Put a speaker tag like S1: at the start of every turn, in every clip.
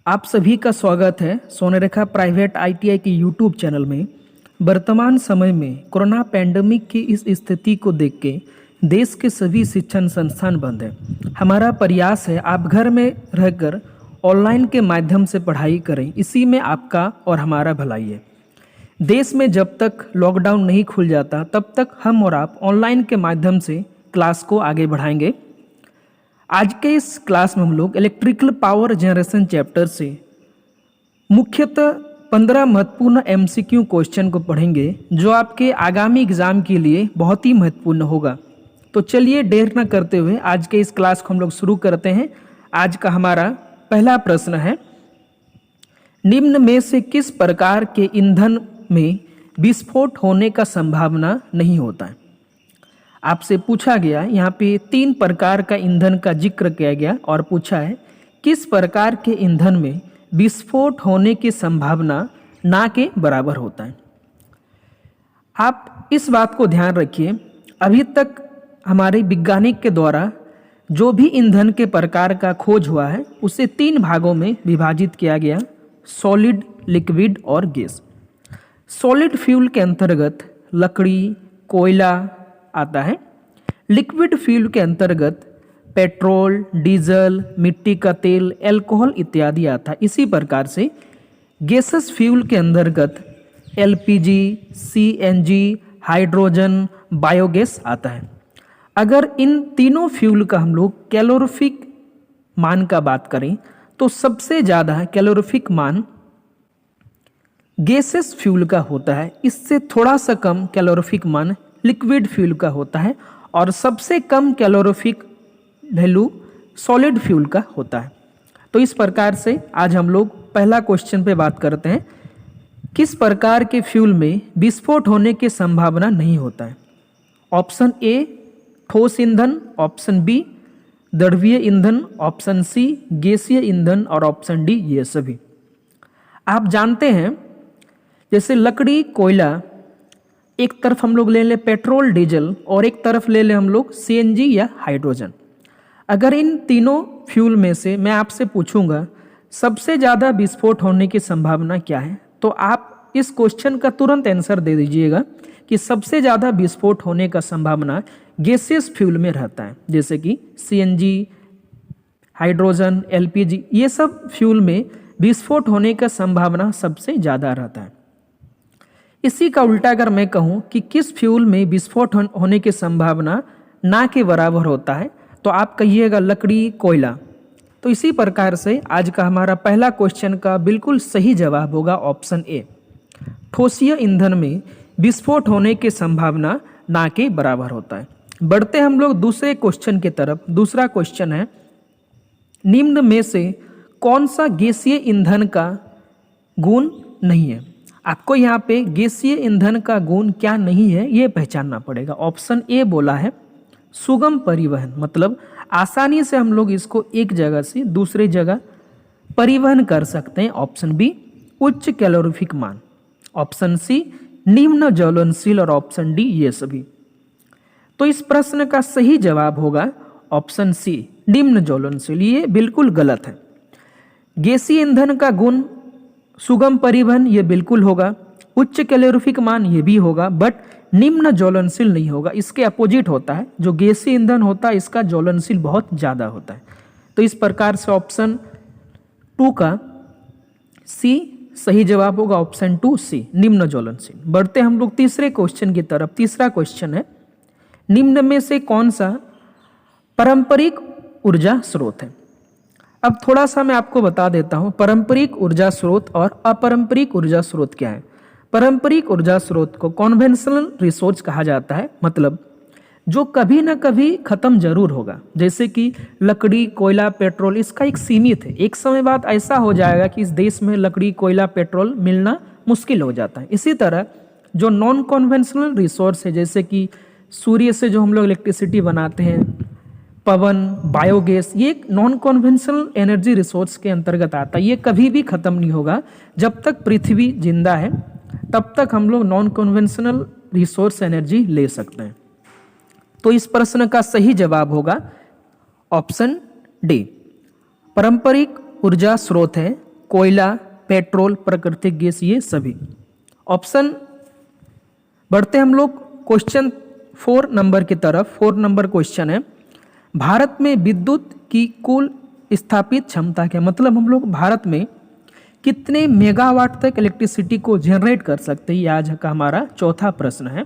S1: आप सभी का स्वागत है सोनेरेखा प्राइवेट आईटीआई के यूट्यूब चैनल में। वर्तमान समय में कोरोना पैंडेमिक की इस स्थिति को देख के देश के सभी शिक्षण संस्थान बंद हैं। हमारा प्रयास है आप घर में रहकर ऑनलाइन के माध्यम से पढ़ाई करें, इसी में आपका और हमारा भलाई है। देश में जब तक लॉकडाउन नहीं खुल जाता तब तक हम और आप ऑनलाइन के माध्यम से क्लास को आगे बढ़ाएंगे। आज के इस क्लास में हम लोग इलेक्ट्रिकल पावर जनरेशन चैप्टर से मुख्यतः 15 महत्वपूर्ण एमसीक्यू क्वेश्चन को पढ़ेंगे जो आपके आगामी एग्जाम के लिए बहुत ही महत्वपूर्ण होगा। तो चलिए देर न करते हुए आज के इस क्लास को हम लोग शुरू करते हैं। आज का हमारा पहला प्रश्न है, निम्न में से किस प्रकार के ईंधन में विस्फोट होने का संभावना नहीं होता है। आपसे पूछा गया, यहाँ पे 3 प्रकार का ईंधन का जिक्र किया गया और पूछा है किस प्रकार के ईंधन में विस्फोट होने की संभावना ना के बराबर होता है। आप इस बात को ध्यान रखिए, अभी तक हमारे वैज्ञानिक के द्वारा जो भी ईंधन के प्रकार का खोज हुआ है उसे 3 भागों में विभाजित किया गया, सॉलिड, लिक्विड और गैस। सॉलिड फ्यूल के अंतर्गत लकड़ी, कोयला आता है। लिक्विड फ्यूल के अंतर्गत पेट्रोल, डीजल, मिट्टी का तेल, अल्कोहल इत्यादि आता है। इसी प्रकार से गैसेस फ्यूल के अंतर्गत एलपीजी, सीएनजी, हाइड्रोजन, बायोगैस आता है। अगर इन तीनों फ्यूल का हम लोग कैलोरीफिक मान का बात करें तो सबसे ज़्यादा कैलोरीफिक मान गैसेस फ्यूल का होता है। इससे थोड़ा सा कम कैलोरीफिक मान लिक्विड फ्यूल का होता है और सबसे कम कैलोरीफिक वैल्यू सॉलिड फ्यूल का होता है। तो इस प्रकार से आज हम लोग पहला क्वेश्चन पे बात करते हैं, किस प्रकार के फ्यूल में विस्फोट होने की संभावना नहीं होता है। ऑप्शन ए ठोस ईंधन, ऑप्शन बी द्रवीय ईंधन, ऑप्शन सी गैसीय ईंधन और ऑप्शन डी ये सभी। आप जानते हैं जैसे लकड़ी, कोयला, एक तरफ हम लोग ले लें पेट्रोल, डीजल और एक तरफ ले लें हम लोग सीएनजी या हाइड्रोजन। अगर इन तीनों फ्यूल में से मैं आपसे पूछूंगा सबसे ज़्यादा विस्फोट होने की संभावना क्या है, तो आप इस क्वेश्चन का तुरंत आंसर दे दीजिएगा कि सबसे ज़्यादा विस्फोट होने का संभावना गैसियस फ्यूल में रहता है, जैसे कि सीएनजी, हाइड्रोजन, एलपीजी, ये सब फ्यूल में विस्फोट होने का संभावना सबसे ज़्यादा रहता है। इसी का उल्टा अगर मैं कहूं कि किस फ्यूल में विस्फोट होने की संभावना ना के बराबर होता है, तो आप कहिएगा लकड़ी, कोयला। तो इसी प्रकार से आज का हमारा पहला क्वेश्चन का बिल्कुल सही जवाब होगा ऑप्शन ए, ठोसीय ईंधन में विस्फोट होने की संभावना ना के बराबर होता है। बढ़ते हम लोग दूसरे क्वेश्चन की तरफ। दूसरा क्वेश्चन है, निम्न में से कौन सा गैसीय ईंधन का गुण नहीं है। आपको यहाँ पे गैसीय ईंधन का गुण क्या नहीं है ये पहचानना पड़ेगा। ऑप्शन ए बोला है सुगम परिवहन, मतलब आसानी से हम लोग इसको एक जगह से दूसरे जगह परिवहन कर सकते हैं। ऑप्शन बी उच्च कैलोरीफिक मान, ऑप्शन सी निम्न ज्वलनशील और ऑप्शन डी ये सभी। तो इस प्रश्न का सही जवाब होगा ऑप्शन सी निम्न ज्वलनशील। ये बिल्कुल गलत है। गैसीय ईंधन का गुण सुगम परिवहन ये बिल्कुल होगा, उच्च कैलोरीफिक मान ये भी होगा, बट निम्न ज्वलनशील नहीं होगा। इसके अपोजिट होता है, जो गैसीय ईंधन होता है इसका ज्वलनशील बहुत ज़्यादा होता है। तो इस प्रकार से ऑप्शन 2 का सी सही जवाब होगा, ऑप्शन 2 सी निम्न ज्वलनशील। बढ़ते हम लोग तीसरे क्वेश्चन की तरफ। तीसरा क्वेश्चन है, निम्न में से कौन सा पारंपरिक ऊर्जा स्रोत है। अब थोड़ा सा मैं आपको बता देता हूँ पारंपरिक ऊर्जा स्रोत और अपारंपरिक ऊर्जा स्रोत क्या है। पारंपरिक ऊर्जा स्रोत को कॉन्वेंशनल रिसोर्स कहा जाता है, मतलब जो कभी ना कभी खत्म जरूर होगा, जैसे कि लकड़ी, कोयला, पेट्रोल, इसका एक सीमित है। एक समय बाद ऐसा हो जाएगा कि इस देश में लकड़ी, कोयला, पेट्रोल मिलना मुश्किल हो जाता है। इसी तरह जो नॉन कॉन्वेंशनल रिसोर्स है, जैसे कि सूर्य से जो हम लोग इलेक्ट्रिसिटी बनाते हैं, पवन, बायोगैस, ये एक नॉन कॉन्वेंशनल एनर्जी रिसोर्स के अंतर्गत आता है। ये कभी भी खत्म नहीं होगा। जब तक पृथ्वी जिंदा है तब तक हम लोग नॉन कॉन्वेंशनल रिसोर्स एनर्जी ले सकते हैं। तो इस प्रश्न का सही जवाब होगा ऑप्शन डी। पारंपरिक ऊर्जा स्रोत है कोयला, पेट्रोल, प्राकृतिक गैस, ये सभी। ऑप्शन बढ़ते हम लोग क्वेश्चन 4 नंबर की तरफ। 4 नंबर क्वेश्चन है, भारत में विद्युत की कुल स्थापित क्षमता क्या? मतलब हम लोग भारत में कितने मेगावाट तक इलेक्ट्रिसिटी को जनरेट कर सकते हैं, ये आज का हमारा चौथा प्रश्न है।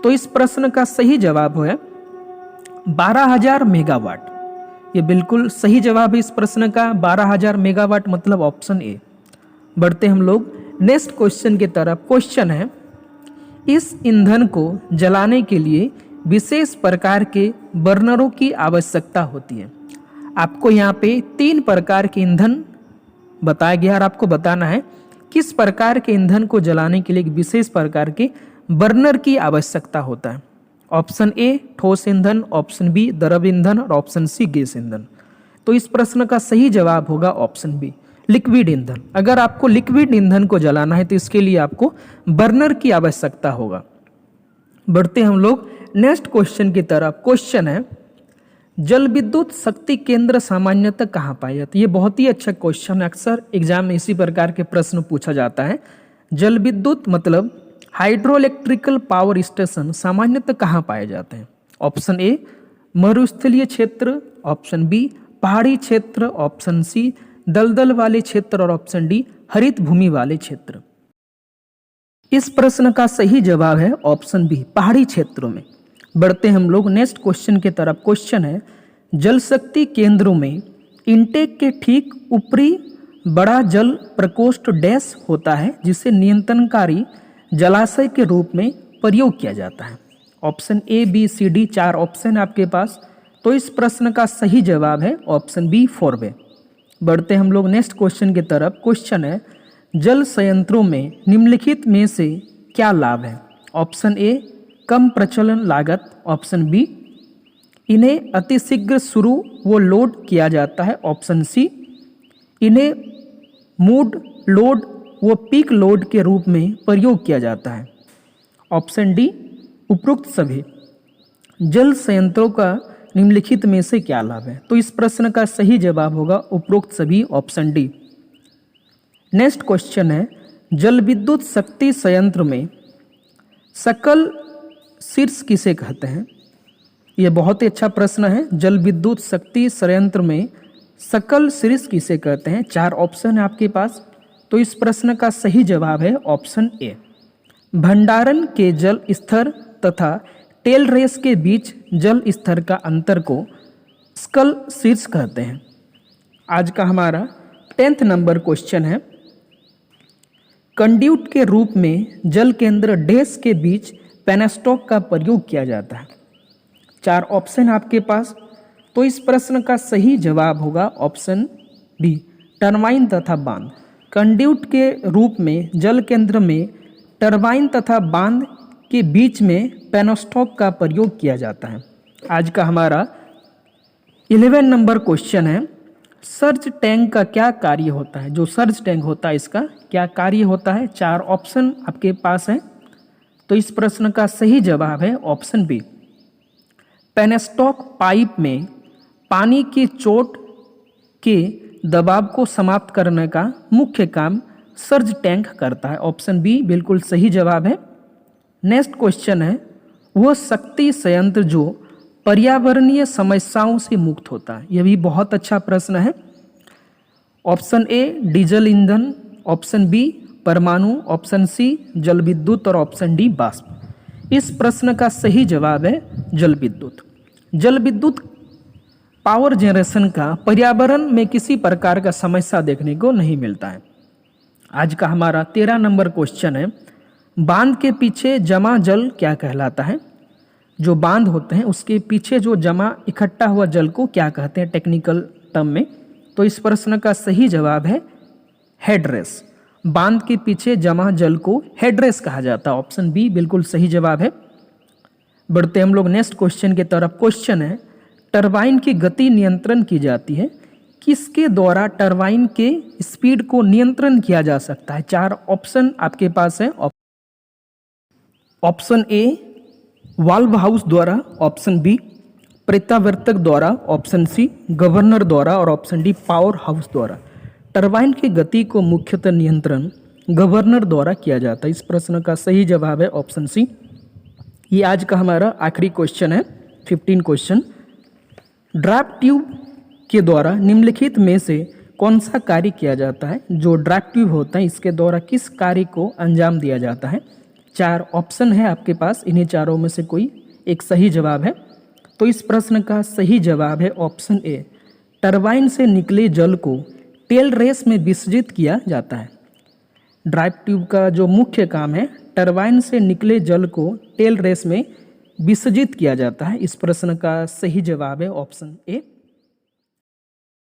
S1: तो इस प्रश्न का सही जवाब है 12,000 मेगावाट। ये बिल्कुल सही जवाब है इस प्रश्न का, 12,000 मेगावाट, मतलब ऑप्शन ए। बढ़ते हम लोग नेक्स्ट क्वेश्चन की तरफ। क्वेश्चन है, इस ईंधन को जलाने के लिए विशेष प्रकार के बर्नरों की आवश्यकता होती है। आपको यहाँ पे 3 प्रकार के ईंधन बताया गया और आपको बताना है किस प्रकार के ईंधन को जलाने के लिए विशेष प्रकार के बर्नर की आवश्यकता होता है। ऑप्शन ए ठोस ईंधन, ऑप्शन बी द्रव ईंधन और ऑप्शन सी गैस ईंधन। तो इस प्रश्न का सही जवाब होगा ऑप्शन बी, लिक्विड ईंधन। अगर आपको लिक्विड ईंधन को जलाना है तो इसके लिए आपको बर्नर की आवश्यकता होगा। बढ़ते हम लोग नेक्स्ट क्वेश्चन की तरफ। क्वेश्चन है, जल विद्युत शक्ति केंद्र सामान्यतः कहाँ पाए जाते हैं? ये बहुत ही अच्छा क्वेश्चन है, अक्सर एग्जाम में इसी प्रकार के प्रश्न पूछा जाता है। जल विद्युत मतलब हाइड्रो इलेक्ट्रिकल पावर स्टेशन सामान्यतः कहाँ पाए जाते हैं? ऑप्शन ए मरुस्थलीय क्षेत्र, ऑप्शन बी पहाड़ी क्षेत्र, ऑप्शन सी दलदल वाले क्षेत्र और ऑप्शन डी हरित भूमि वाले क्षेत्र। इस प्रश्न का सही जवाब है ऑप्शन बी, पहाड़ी क्षेत्रों में। बढ़ते हम लोग नेक्स्ट क्वेश्चन की तरफ। क्वेश्चन है, जल शक्ति केंद्रों में इनटेक के ठीक ऊपरी बड़ा जल प्रकोष्ठ डैश होता है जिसे नियंत्रणकारी जलाशय के रूप में प्रयोग किया जाता है। Option A B C D 4 option है आपके पास। तो इस प्रश्न का सही जवाब है ऑप्शन बी 4 वे। बढ़ते हम लोग नेक्स्ट क्वेश्चन की तरफ। क्वेश्चन है, जल संयंत्रों में निम्नलिखित में से क्या लाभ है? ऑप्शन ए कम प्रचलन लागत, ऑप्शन बी इन्हें अतिशीघ्र शुरू व लोड किया जाता है, ऑप्शन सी इन्हें मूड लोड व पीक लोड के रूप में प्रयोग किया जाता है, ऑप्शन डी उपरोक्त सभी। जल संयंत्रों का निम्नलिखित में से क्या लाभ है? तो इस प्रश्न का सही जवाब होगा उपरोक्त सभी, ऑप्शन डी। नेक्स्ट क्वेश्चन है, जल विद्युत शक्ति संयंत्र में सकल शीर्ष किसे कहते हैं? यह बहुत ही अच्छा प्रश्न है। जल विद्युत शक्ति संयंत्र में सकल शीर्ष किसे कहते हैं? 4 ऑप्शन है आपके पास। तो इस प्रश्न का सही जवाब है ऑप्शन ए, भंडारण के जल स्तर तथा टेल रेस के बीच जल स्तर का अंतर को सकल शीर्ष कहते हैं। आज का हमारा 10th नंबर क्वेश्चन है, कंड्यूट के रूप में जल केंद्र डैश के बीच पेनस्टॉक का प्रयोग किया जाता है। 4 ऑप्शन आपके पास। तो इस प्रश्न का सही जवाब होगा ऑप्शन बी, टरबाइन तथा बांध। कंड्यूट के रूप में जल केंद्र में टरबाइन तथा बांध के बीच में पेनस्टॉक का प्रयोग किया जाता है। आज का हमारा 11 नंबर क्वेश्चन है, सर्ज टैंक का क्या कार्य होता है? जो सर्ज टैंक होता है इसका क्या कार्य होता है? 4 ऑप्शन आपके पास है। तो इस प्रश्न का सही जवाब है ऑप्शन बी, पेनस्टॉक पाइप में पानी की चोट के दबाव को समाप्त करने का मुख्य काम सर्ज टैंक करता है, ऑप्शन बी बिल्कुल सही जवाब है। नेक्स्ट क्वेश्चन है, वह शक्ति संयंत्र जो पर्यावरणीय समस्याओं से मुक्त होता है। यह भी बहुत अच्छा प्रश्न है। ऑप्शन ए डीजल ईंधन, ऑप्शन बी परमाणु, ऑप्शन सी जल विद्युत और ऑप्शन डी वाष्प। इस प्रश्न का सही जवाब है जल विद्युत। जल विद्युत पावर जनरेशन का पर्यावरण में किसी प्रकार का समस्या देखने को नहीं मिलता है। आज का हमारा 13 नंबर क्वेश्चन है, बांध के पीछे जमा जल क्या कहलाता है? जो बांध होते हैं उसके पीछे जो जमा इकट्ठा हुआ जल को क्या कहते हैं टेक्निकल टर्म में? तो इस प्रश्न का सही जवाब है हेडरेस। बांध के पीछे जमा जल को हेडरेस कहा जाता है, ऑप्शन बी बिल्कुल सही जवाब है। बढ़ते हम लोग नेक्स्ट क्वेश्चन की तरफ। क्वेश्चन है, टरबाइन की गति नियंत्रण की जाती है, किसके द्वारा टरबाइन के स्पीड को नियंत्रण किया जा सकता है? 4 ऑप्शन आपके पास है। ऑप्शन ए वाल्व हाउस द्वारा, ऑप्शन बी प्रत्यावर्तक द्वारा, ऑप्शन सी गवर्नर द्वारा और ऑप्शन डी पावर हाउस द्वारा। टरबाइन की गति को मुख्यतः नियंत्रण गवर्नर द्वारा किया जाता है। इस प्रश्न का सही जवाब है ऑप्शन सी। ये आज का हमारा आखिरी क्वेश्चन है, 15 क्वेश्चन। ड्राफ्ट ट्यूब के द्वारा निम्नलिखित में से कौन सा कार्य किया जाता है? जो ड्राफ्ट ट्यूब होता है इसके द्वारा किस कार्य को अंजाम दिया जाता है? 4 ऑप्शन है आपके पास, इन्हीं चारों में से कोई एक सही जवाब है। तो इस प्रश्न का सही जवाब है ऑप्शन ए, टरबाइन से निकले जल को टेल रेस में विसर्जित किया जाता है। ड्राफ्ट ट्यूब का जो मुख्य काम है, टरबाइन से निकले जल को टेल रेस में विसर्जित किया जाता है। इस प्रश्न का सही जवाब है ऑप्शन ए।